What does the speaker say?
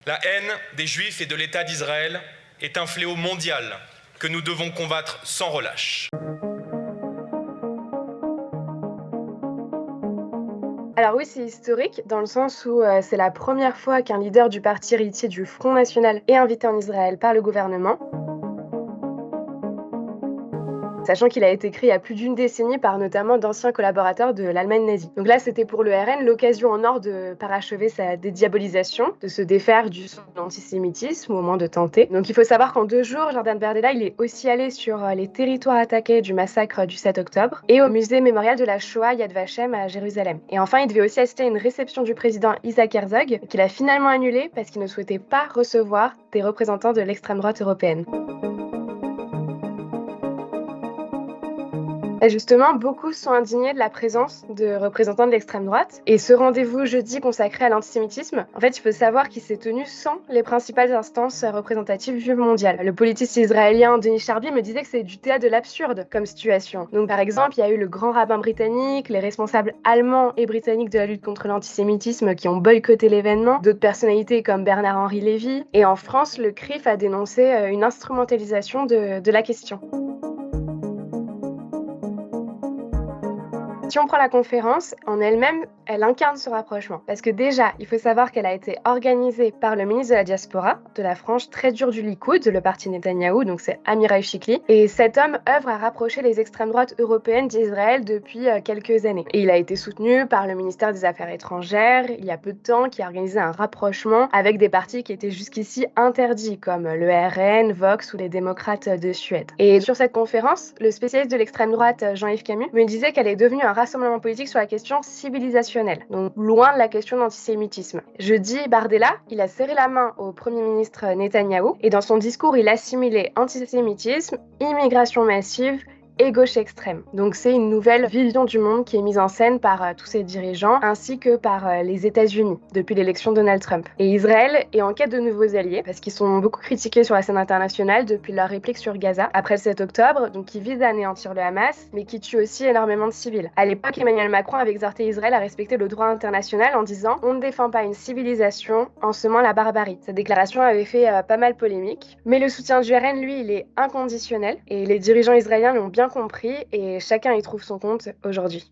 La haine des Juifs et de l'État d'Israël est un fléau mondial que nous devons combattre sans relâche. Alors oui, c'est historique dans le sens où c'est la première fois qu'un leader du parti héritier du Front National est invité en Israël par le gouvernement. Sachant qu'il a été créé il y a plus d'une décennie par notamment d'anciens collaborateurs de l'Allemagne nazie. Donc là, c'était pour le RN l'occasion en or de parachever sa dédiabolisation, de se défaire du son de l'antisémitisme, ou au moins de tenter. Donc il faut savoir qu'en 2 jours, Jordan Bardella, il est aussi allé sur les territoires attaqués du massacre du 7 octobre et au musée mémorial de la Shoah Yad Vashem à Jérusalem. Et enfin, il devait aussi assister à une réception du président Isaac Herzog, qu'il a finalement annulée parce qu'il ne souhaitait pas recevoir des représentants de l'extrême droite européenne. Et justement, beaucoup sont indignés de la présence de représentants de l'extrême droite. Et ce rendez-vous jeudi consacré à l'antisémitisme, en fait, il faut savoir qu'il s'est tenu sans les principales instances représentatives juives mondiales. Le politiste israélien Denis Charbier me disait que c'est du théâtre de l'absurde comme situation. Donc par exemple, il y a eu le grand rabbin britannique, les responsables allemands et britanniques de la lutte contre l'antisémitisme qui ont boycotté l'événement, d'autres personnalités comme Bernard-Henri Lévy. Et en France, le CRIF a dénoncé une instrumentalisation de la question. Si on prend la conférence, en elle-même, elle incarne ce rapprochement. Parce que déjà, il faut savoir qu'elle a été organisée par le ministre de la Diaspora, de la frange très dure du Likoud, le parti Netanyahou, donc c'est Amirai Shikli. Et cet homme œuvre à rapprocher les extrêmes droites européennes d'Israël depuis quelques années. Et il a été soutenu par le ministère des Affaires étrangères, il y a peu de temps, qui a organisé un rapprochement avec des partis qui étaient jusqu'ici interdits, comme le RN, Vox ou les démocrates de Suède. Et sur cette conférence, le spécialiste de l'extrême droite, Jean-Yves Camus, me disait qu'elle est devenue un rassemblement politique sur la question civilisationnelle, donc loin de la question d'antisémitisme. Jeudi, Bardella, il a serré la main au Premier ministre Netanyahou et dans son discours, il assimilait antisémitisme, immigration massive et gauche extrême. Donc c'est une nouvelle vision du monde qui est mise en scène par tous ces dirigeants ainsi que par les États-Unis depuis l'élection de Donald Trump. Et Israël est en quête de nouveaux alliés parce qu'ils sont beaucoup critiqués sur la scène internationale depuis leur réplique sur Gaza après le 7 octobre, donc qui vise à anéantir le Hamas mais qui tue aussi énormément de civils. À l'époque, Emmanuel Macron avait exhorté Israël à respecter le droit international en disant « On ne défend pas une civilisation en semant la barbarie ». Cette déclaration avait fait pas mal polémique, mais le soutien du RN, lui, il est inconditionnel et les dirigeants israéliens l'ont bien compris et chacun y trouve son compte aujourd'hui.